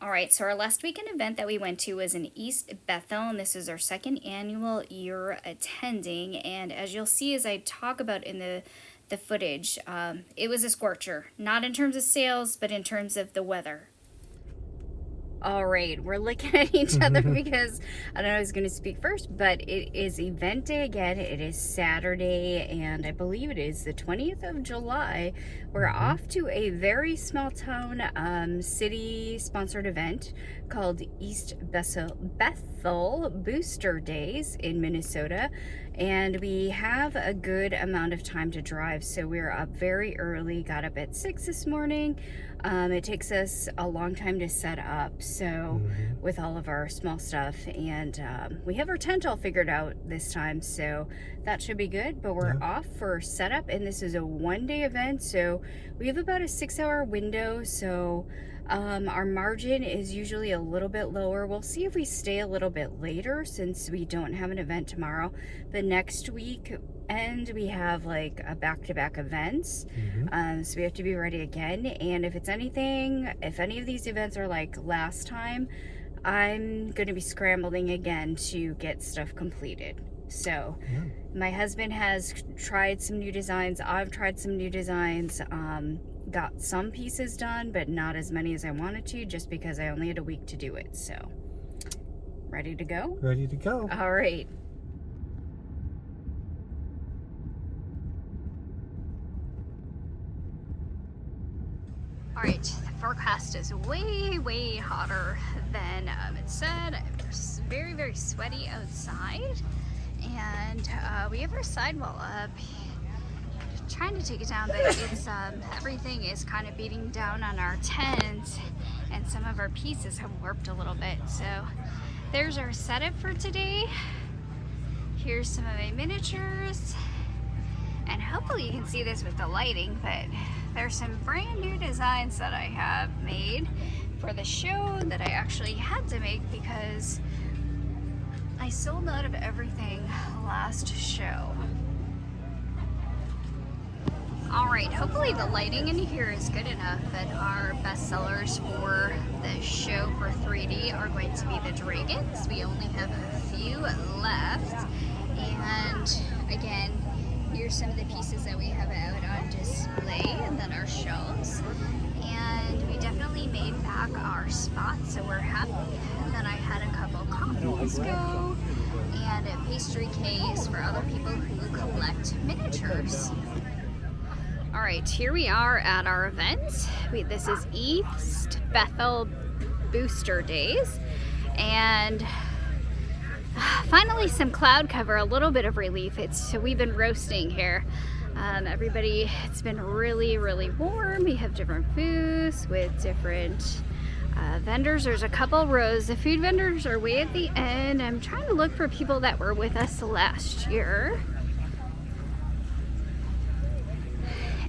All right, so our last weekend event that we went to was in East Bethel, and this is our second annual year attending. And as you'll see as I talk about in the footage, it was a scorcher, not in terms of sales, but in terms of the weather. All right, we're looking at each other because I don't know who's going to speak first, but it is event day again. It is Saturday, and I believe it is the 20th of July. We're off to a very small town city-sponsored event called East Bethel Booster Days in Minnesota, and we have a good amount of time to drive, so we're up very early, got up at 6 this morning. It takes us a long time to set up, so with all of our small stuff, and we have our tent all figured out this time, so that should be good. But we're off for setup, and this is a one-day event, so we have about a 6-hour window, so our margin is usually a little bit lower. We'll see if we stay a little bit later since we don't have an event tomorrow, but next week and we have like a back-to-back events, so we have to be ready again. And if it's anything, if any of these events are like last time, I'm going to be scrambling again to get stuff completed. So my husband has tried some new designs, I've tried some new designs, got some pieces done, but not as many as I wanted to, just because I only had a week to do it. So ready to go? Ready to go. All right. All right, the forecast is way hotter than it said. It's very, very sweaty outside, and we have our sidewall up. Trying to take it down, but it's everything is kind of beating down on our tent, and some of our pieces have warped a little bit. So there's our setup for today. Here's some of my miniatures, and hopefully you can see this with the lighting, but there's some brand new designs that I have made for the show that I actually had to make because I sold out of everything last show. All right, hopefully the lighting in here is good enough that our best sellers for the show for 3D are going to be the dragons. We only have a few left, and again, here's some of the pieces that we have out on display, and then our shelves. And we definitely made back our spot, so we're happy. And then I had a couple coffees go, and a pastry case for other people who collect miniatures. All right, here we are at our event. This is East Bethel Booster Days, and finally some cloud cover, a little bit of relief. We've been roasting here. Everybody, it's been really warm. We have different booths with different vendors. There's a couple rows. The food vendors are way at the end. I'm trying to look for people that were with us last year.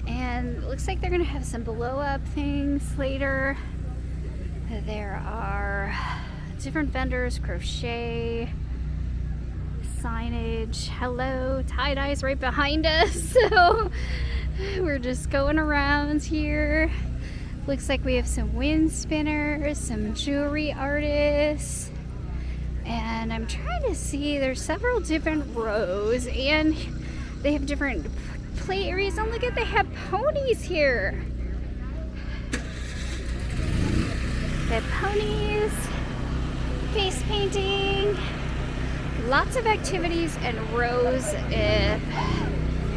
And it looks like they're gonna have some blow up things later. There are different vendors, crochet, signage. Hello, tie-dye's right behind us. So we're just going around here. Looks like we have some wind spinners, some jewelry artists. And I'm trying to see, there's several different rows, and they have different play areas. And look at, they have ponies here. They have ponies, face painting, lots of activities and rows of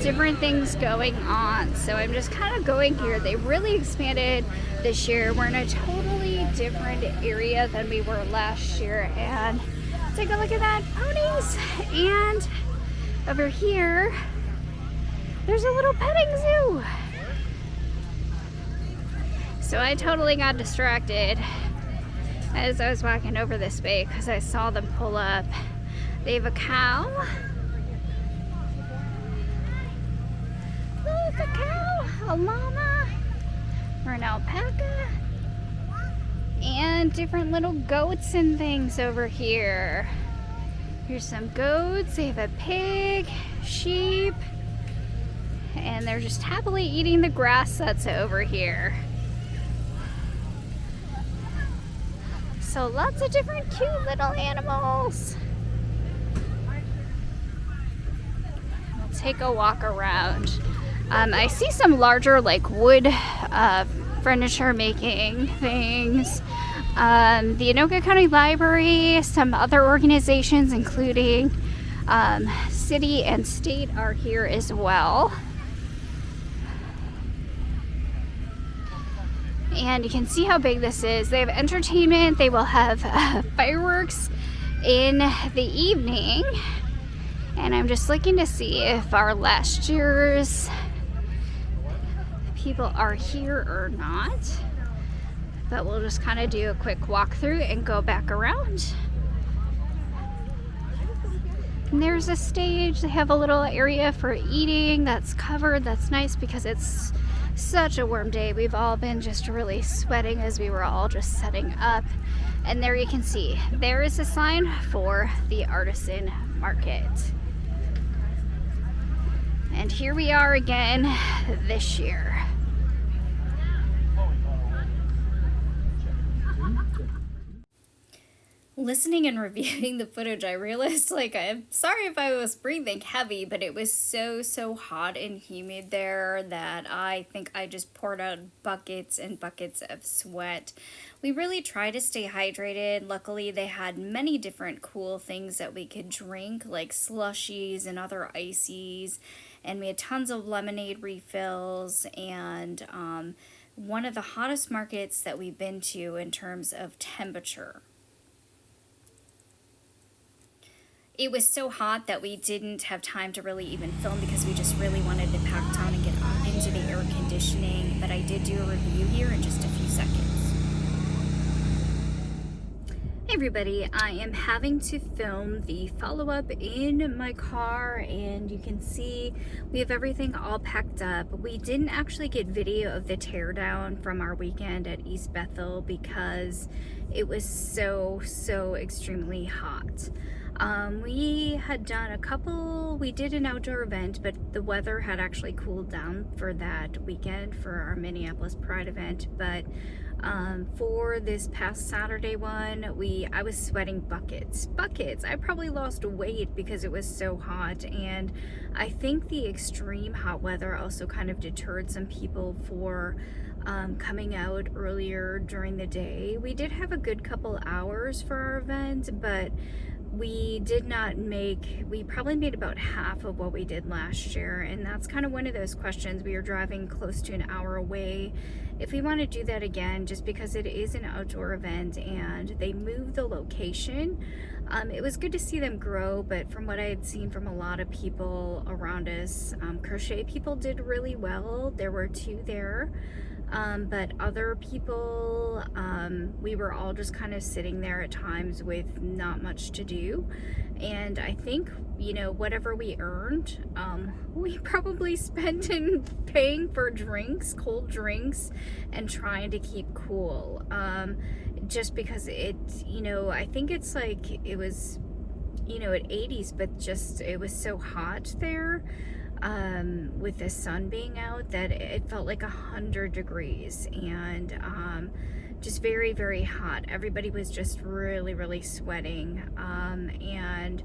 different things going on. So I'm just kind of going here. They really expanded this year. We're in a totally different area than we were last year. And take a look at that, ponies. And over here, there's a little petting zoo. So I totally got distracted as I was walking over this way because I saw them pull up. They have a cow. Look, a cow, a llama, or an alpaca, and different little goats and things over here. Here's some goats. They have a pig, sheep, and they're just happily eating the grass that's over here. So lots of different cute little animals. We'll take a walk around. I see some larger like wood furniture making things. The Anoka County Library, some other organizations including city and state are here as well. And you can see how big this is. They have entertainment. They will have fireworks in the evening. And I'm just looking to see if our last year's people are here or not. But we'll just kind of do a quick walkthrough and go back around. And there's a stage. They have a little area for eating that's covered. That's nice because it's such a warm day. We've all been just really sweating as we were all just setting up. And there you can see, there is a sign for the artisan market. And here we are again this year. Listening and reviewing the footage, I realized, like, I'm sorry if I was breathing heavy, but it was so hot and humid there that I think I just poured out buckets and buckets of sweat. We really try to stay hydrated. Luckily, they had many different cool things that we could drink, like slushies and other ices, and we had tons of lemonade refills, and one of the hottest markets that we've been to in terms of temperature. It was so hot that we didn't have time to really even film because we just really wanted to pack down and get up into the air conditioning, but I did do a review here in just a few seconds. Hey everybody, I am having to film the follow-up in my car, and you can see we have everything all packed up. We didn't actually get video of the teardown from our weekend at East Bethel because it was so extremely hot. We had done we did an outdoor event, but the weather had actually cooled down for that weekend for our Minneapolis Pride event. But for this past Saturday one, I was sweating buckets. I probably lost weight because it was so hot, and I think the extreme hot weather also kind of deterred some people for coming out earlier during the day. We did have a good couple hours for our event, but we probably made about half of what we did last year, and that's kind of one of those questions. We are driving close to an hour away. If we want to do that again, just because it is an outdoor event and they moved the location, it was good to see them grow, but from what I had seen from a lot of people around us, crochet people did really well. There were 2 there. But other people, we were all just kind of sitting there at times with not much to do. And I think, whatever we earned, we probably spent in paying for drinks, cold drinks, and trying to keep cool. Just because I think it's like, it was, at 80s, but just, it was so hot there. With the sun being out, that it felt like 100 degrees, and just very hot. Everybody was just really sweating, and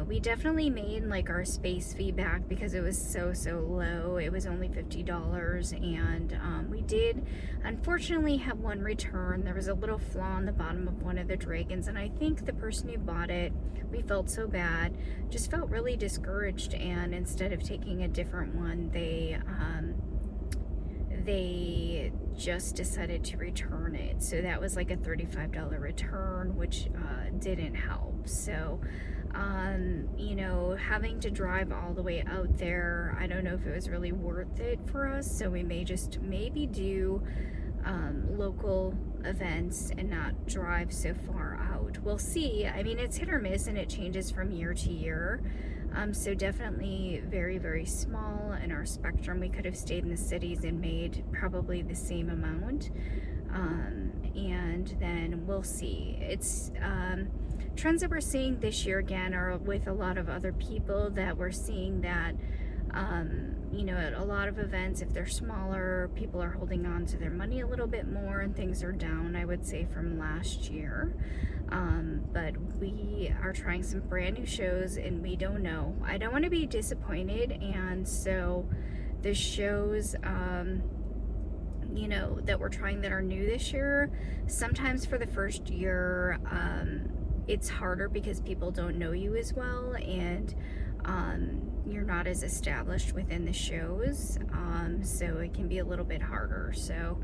we definitely made like our space fee back because it was so low. It was only $50, and we did unfortunately have one return. There was a little flaw on the bottom of one of the dragons, and I think the person who bought it, we felt so bad, just felt really discouraged, and instead of taking a different one, they just decided to return it. So that was like a $35 return, which didn't help. So having to drive all the way out there, I don't know if it was really worth it for us. So we may just maybe do local events and not drive so far out. We'll see. I mean, it's hit or miss, and it changes from year to year. So definitely very small in our spectrum. We could have stayed in the cities and made probably the same amount. And then we'll see. It's trends that we're seeing this year again are with a lot of other people, that we're seeing that you know, at a lot of events, if they're smaller, people are holding on to their money a little bit more and things are down, I would say, from last year. But we are trying some brand new shows and we don't know. I don't want to be disappointed, and so the shows, you know, that we're trying that are new this year, sometimes for the first year, it's harder because people don't know you as well, and you're not as established within the shows, so it can be a little bit harder. So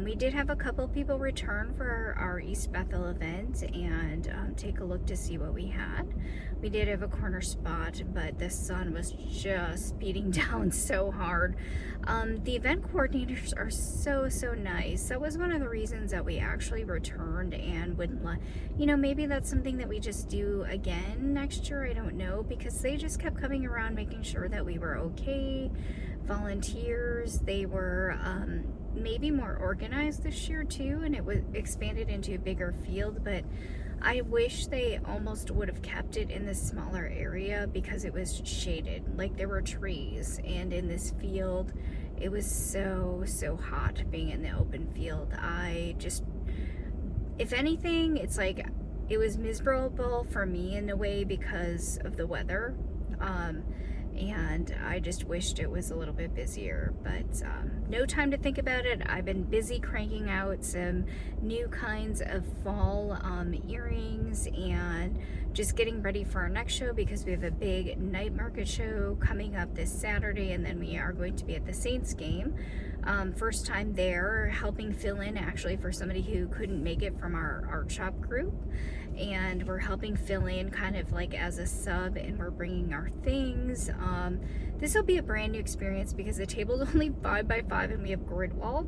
we did have a couple people return for our East Bethel event and take a look to see what we had. We did have a corner spot, but the sun was just beating down so hard. The event coordinators are so nice. That was one of the reasons that we actually returned and would, you know, maybe that's something that we just do again next year. I don't know, because they just kept coming around making sure that we were okay. Volunteers, they were maybe more organized this year too, and it was expanded into a bigger field, but I wish they almost would have kept it in this smaller area because it was shaded. Like, there were trees, and in this field it was so hot being in the open field. I just, if anything, it's like it was miserable for me in a way because of the weather. And I just wished it was a little bit busier, but no time to think about it. I've been busy cranking out some new kinds of fall earrings and just getting ready for our next show, because we have a big night market show coming up this Saturday, and then we are going to be at the Saints game. First time there, helping fill in actually for somebody who couldn't make it from our art shop group, and we're helping fill in kind of like as a sub, and we're bringing our things. This will be a brand new experience because the table's only 5 by 5 and we have grid wall,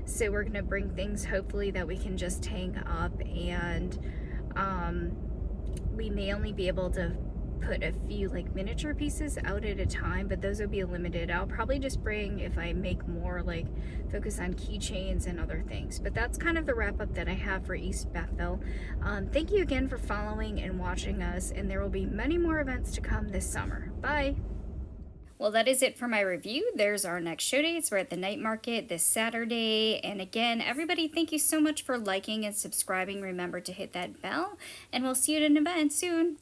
so we're gonna bring things hopefully that we can just hang up, and we may only be able to put a few like miniature pieces out at a time, but those will be limited. I'll probably just bring, if I make more, like focus on keychains and other things. But that's kind of the wrap up that I have for East Bethel. Thank you again for following and watching us, and there will be many more events to come this summer. Bye. Well, that is it for my review. There's our next show dates. We're at the night market this Saturday. And again, everybody, thank you so much for liking and subscribing. Remember to hit that bell, and we'll see you at an event soon.